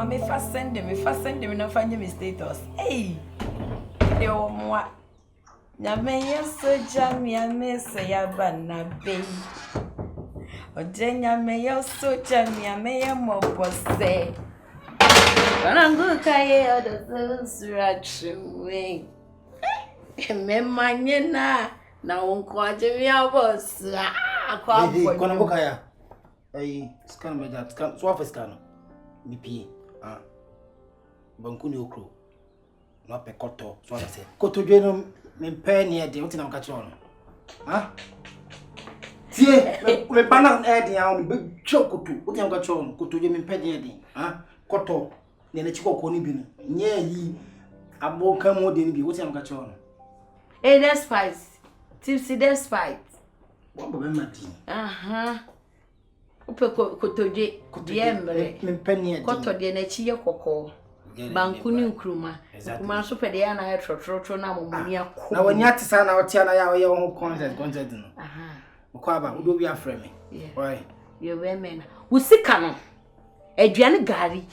me fast send them na find me status. Hey. Yo moi. Nyame yeso me say abana be. Ojenya me yeso me ye mo pose. Banangu kaye odo surachwe. Memanye na unko ajemi abos. Akwa boy. Kono bokaya. Scan me that. Scan so office scan. BP. Banku ni okro. No pe koto. So I say. Koto dwe no me pe ne de. What na ka che ono? Tie, me bana e de ya me cho koto. What na ka che ono? Koto dwe me pe de. Koto. Ne na chiko ni bi no. Nye yi aboka mo de ni bi. What na ka che ono? That's spice. Tipsy that's spice. What be mati? Upe kotoje diembre. Mpenye. Koto de na chiye kokko. Banku ni nkruma. Kuma so pede ya na trotro na momuni akọ. Na wani ati sana oti na ya we ho content no. Ko aba udo wi afre me. Oi. Ye we men. Usika no. Aduane gari.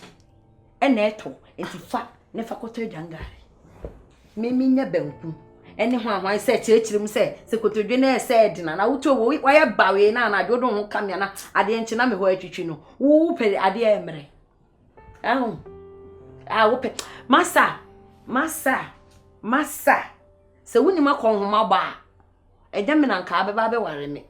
Na eto. Entifa ne fa koto aduane gari. Memi nya banku. Ene ho ahwan se chirechirim se kotodwe na se edina na wuto wo ya bawe na na adodo ho kamia na ade enchi na me ho atwitwi no wo pe ade emre wo pe masa se wuni makon ho ba eja me na nka abeba be ware me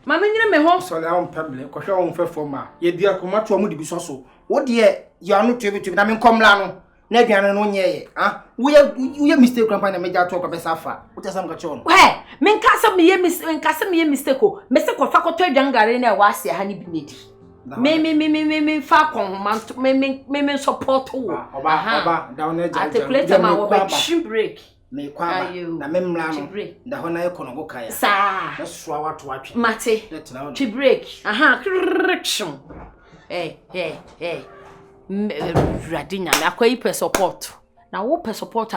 ma me nyire me ho so le on pebble ko hwe on fefo ma ye dia ko mato mu de bi so wo de ya no tubi na me nkomla no na aduane no nyeye wo mistake krampa na meja to ko be safa wo te sam ka che ono me nkasa me ye mistake o me se ko fa ko to aduane gare na wa ase ha ni bi nedi me fa kon me support wo oba da wona ja articulate ma wo be chin break me kwa na me mra no da ho na ye kono go kaya sa na soa wato atwe mate chin break correction Radinya na kwa ipe support na wo pe support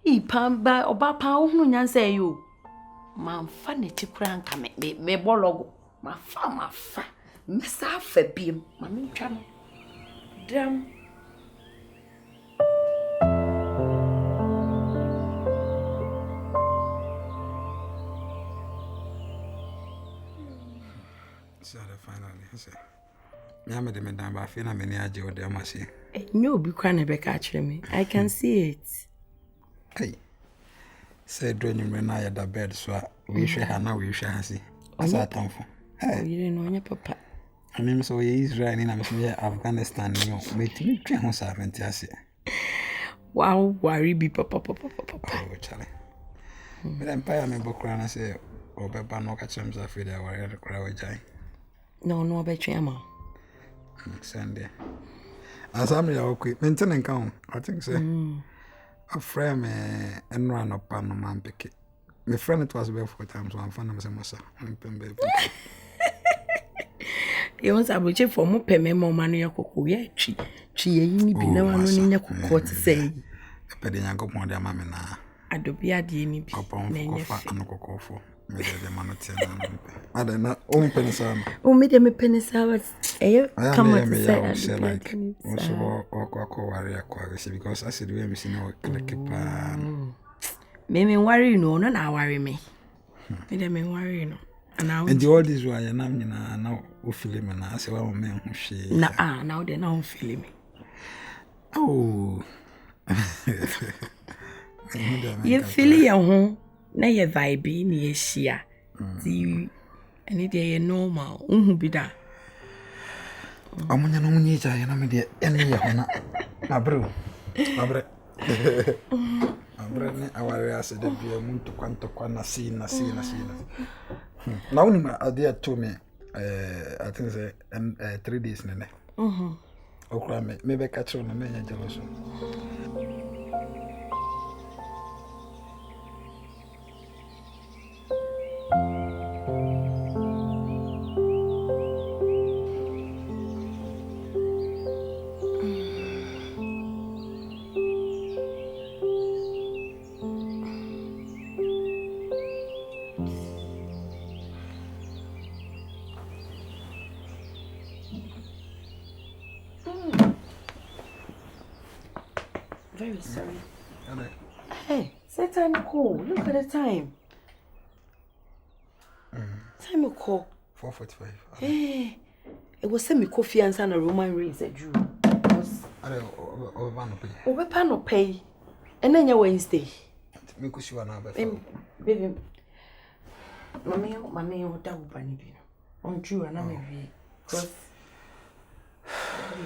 ipamba oba pa wo hunu nyansa yo mamfa ne tikura nka me bologo mafa mesa fa biem ma me ntwa no dam so finally I say me am de me dan ba fe na me ni age o de amase no bi kwa na be ka kire me I can see it say do nyumre na ya da bed so we hwe ha na we hwe ha si asa tamfo you know nya papa ani me so ye Israel ni na me so ye Afghanistan ni o me timi twa ho sa fenti ase wow worry bi papa oh chale me dem pa ya me bokura na say obeba no ka chem za fe da ware kora wajai no be twema Sunday. As I'm your okay, maintain count. I think say a friend and run up on the man pick it. My friend it was about 4 times one fun of Massa. Baby. You want to check for more payment more money or cocoa yet. She be no one in your court say. A petty young go on their mamma now. I do be a dini upon and cocoa for. I don't know. Open some. Me dem penisa come on to say like also walk warrior because I said we miss no click me worry no na worry me. Me dem worry no. And the all this why na me na o feel me na say wa me hu hwe. Na now they now feel me. Oh. You feel your home. Na ye vibe ni ye shia. Ti ani de ye normal. Unhu bi da. Amunya no munye ja ye na me de ene ye hona. Mabre. Mabre ni aware ase de bi muntu kwanto kwa na si. Na uni ma ade to me I think say 3 days nene. Okra me be catch on me nya jealous. very sorry. Okay. Hey, say time call. Look at the time. Time call. 4:45. Hey, it was semi coffee and a Roman race a Jew. Over no pay. And then your Wednesday. Because you are now, baby. Mammy, what that would be on Jew and I'm a V. Because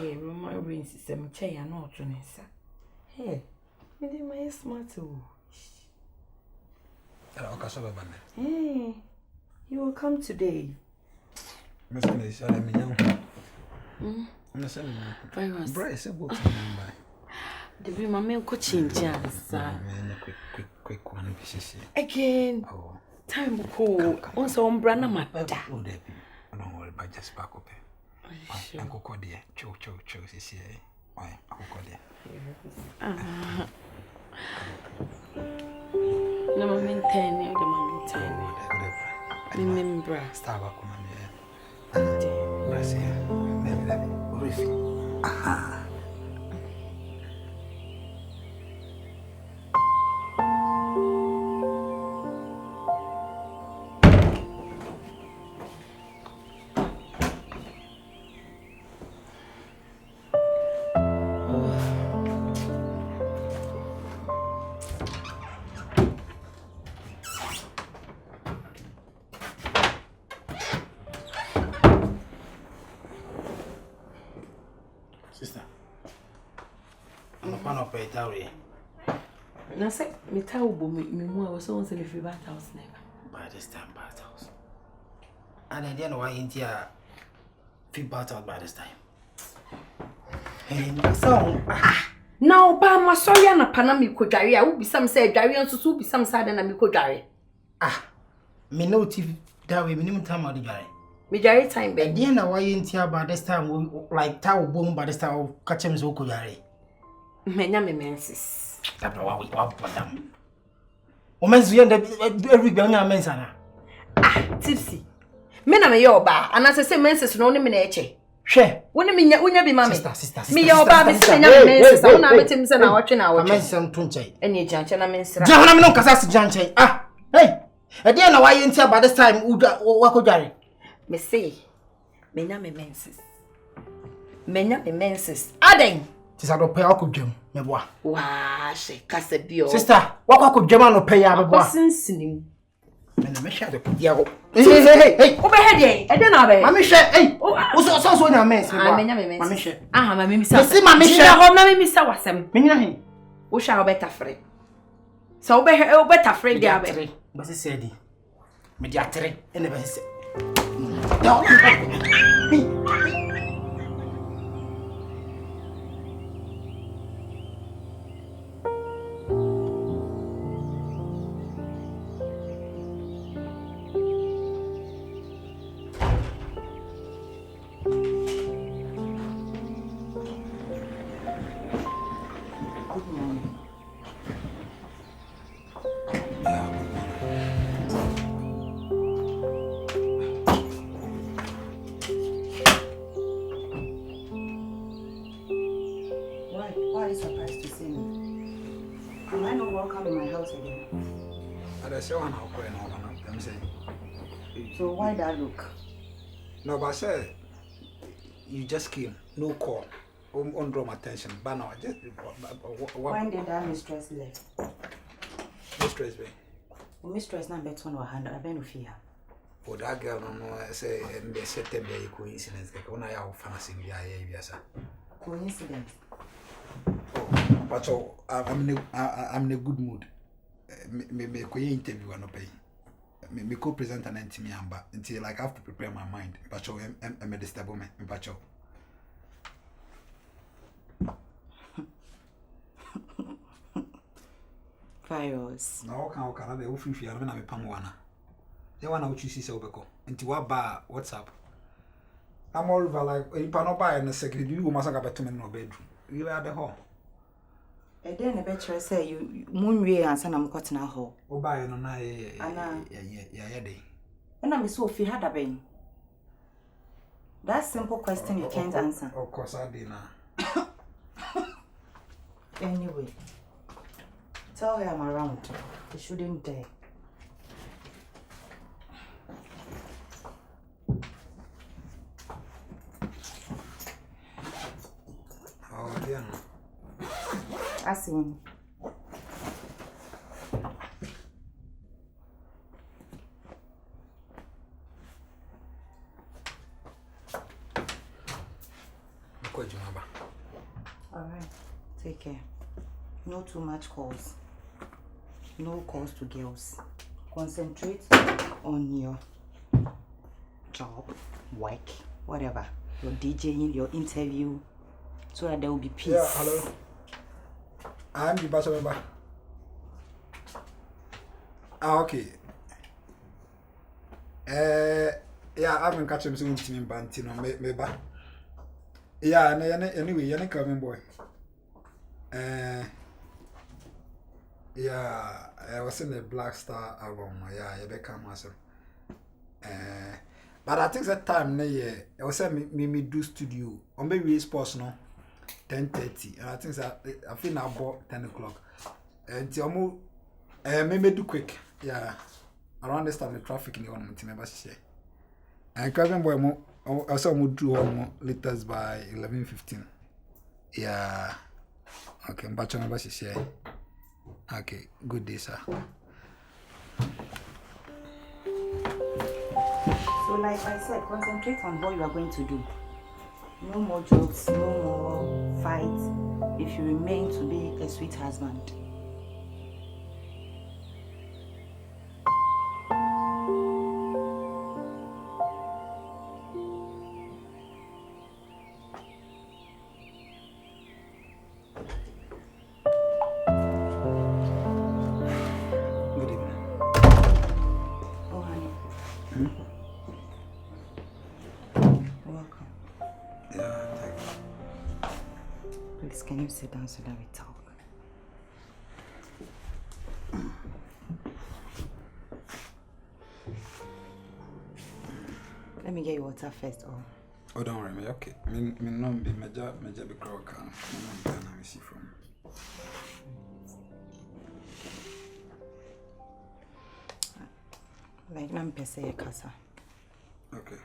Roman race is a chair and not to Nessa. Hey, maybe my smart too. Hey, you will come today. Miss Miss, I mean, Virus. Bryce, a book. The be my mail coaching chance. Quick one, Again. Oh, time cool. Also, on Brana Mata. Oh, there be. I don't worry about just back up. Uncle Cordia, choke, is here. Why, Uncle Cordia? No, I'm maintaining the moment. Remember, Starbuck on me. Brazil, maybe. Aha. Sister, I'm not going to pay Tauri. I said, me tell me more was so say free bath house never. By this time, bath house. And I didn't know why in here free bath out by this time. And so, now, ba my sorry and a panami could carry. I will be some say, Gary, and so be some side and a miko carry. Me no tif that way, minimum time of the guy. Me Gary time, I didn't know why in here by this time, like Tower Boom by this time, catch him so could carry. Menya me menses. That's what we want for them. Women's the every young man. Tipsy. Men me your bar, and as I say, menses no name in eche. Share. When you be mammy. Sister. Me your bar, Miss Menses, I want to tell you watching our mention Tunche. And you janchen, I mean, John, no Casas Janche. Hey, I didn't know why in here by this time, Wako Gary. Me say, Menya me menses. Menya me menses. Adding. Tis a pay Uncle Jim, me boy. Wah, she cast a bio. Sister, what Uncle Jim no pay our boy. Since and me share the Diago. Hey, overhead, eh? I don't know. Mammy share, hey, what's also in a mess? Mammy share. Ah, my miss, Mammy share, home, no, Miss Awasam. Minna, we shall better free. So better free, Gabby. But he said, Mediatry, and never said. So why that look? No, but I said you just came, no call, on draw my attention. But now I just when did that mistress left? Mistress be. Mistress not better on hand. I been fear. For that girl, no, I say and they set them a coincidence. Like when I have fancy in the area, sir. Coincidence. Oh, but so I'm in a good mood. Me interview and pay. Me co-present an me until like I have to prepare my mind. But so I'm a disturb me. But so. Virus. No, can I be free for you? I'm a pamuana. The one I would choose is Obeko. Into what bar? What's up? I'm all over like a panoba and a secretary. You must have better in no bedroom. You are the home. I didn't better say you moon way and son I'm cutting a hole. Oh, by and I, and I'm so if you had a bang. That simple question you can't answer. Of course, I did not. Anyway. Tell her I'm around. She shouldn't dare. Oh, dear. I see him. Alright, take care. No too much calls. No calls to girls. Concentrate on your job, work, whatever. Your DJing, your interview, so that there will be peace. Yeah, hello. I'm the boss member. Okay. Yeah, I've been catching some team bantino, maybe. Yeah, anyway, you're not coming, boy. Yeah, I was in the Black Star album. Yeah, you become myself. But I think that time, I was saying me do studio. On maybe sports no 10:30, and I think that I feel now about 10 o'clock. And maybe do quick. Yeah, around this time the traffic in the one month member share. And Kevin boy, I saw me do all letters by 11:15. Yeah. Okay, but you member share. Okay, good day, sir. So like I said, concentrate on what you are going to do. No more jokes, no more fights, if you remain to be a sweet husband. Good evening. Oh honey. Welcome. Yeah, thank you. Please, can you sit down so that we talk? Let me get you water first. Oh, don't worry, me okay. Me no be major be croak. Me no be see from. Like nam pese kasa Okay.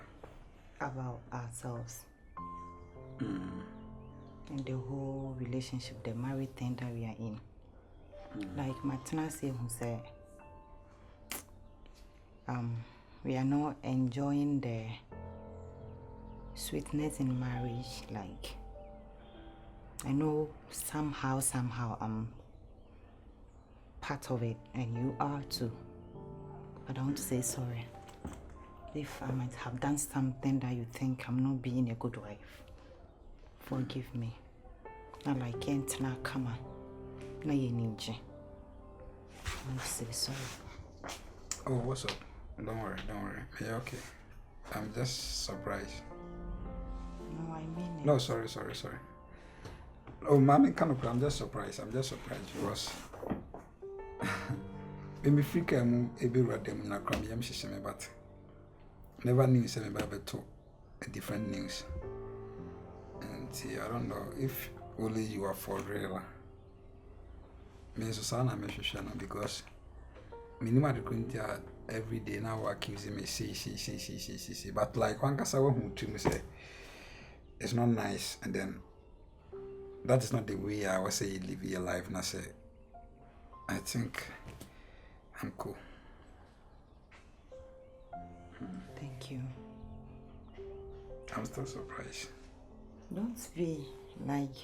about ourselves and the whole relationship, the married thing that we are in. Like Martina say who said, we are not enjoying the sweetness in marriage. Like I know somehow I'm part of it, and you are too. But I want to say sorry if I might have done something that you think I'm not being a good wife. Forgive me. Not like can't na come on. Na ye ninja. I want to say sorry. Oh, what's up? Don't worry. Are you okay? I'm just surprised. No, I mean it. No, sorry. Oh, mommy, I'm just surprised. Because when me freak I'm able to them na cram yam shishime, but never knew say me to a different news. And see, I don't know if only you are for real. Me Susanna me shishana because minimum the every day now accusing me see. But like one kasa who to me say it's not nice, and then that is not the way I was say you live your life. And I say I think I'm cool. Thank you. I'm still surprised. Don't be like,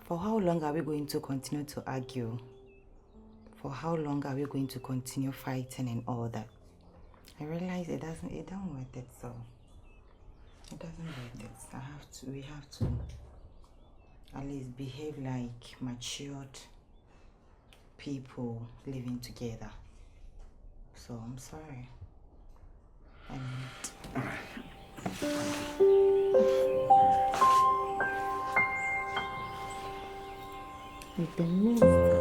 for how long are we going to continue to argue? For how long are we going to continue fighting and all that? I realize it don't worth it, so it doesn't worth it. We have to at least behave like matured people living together. So I'm sorry. With the next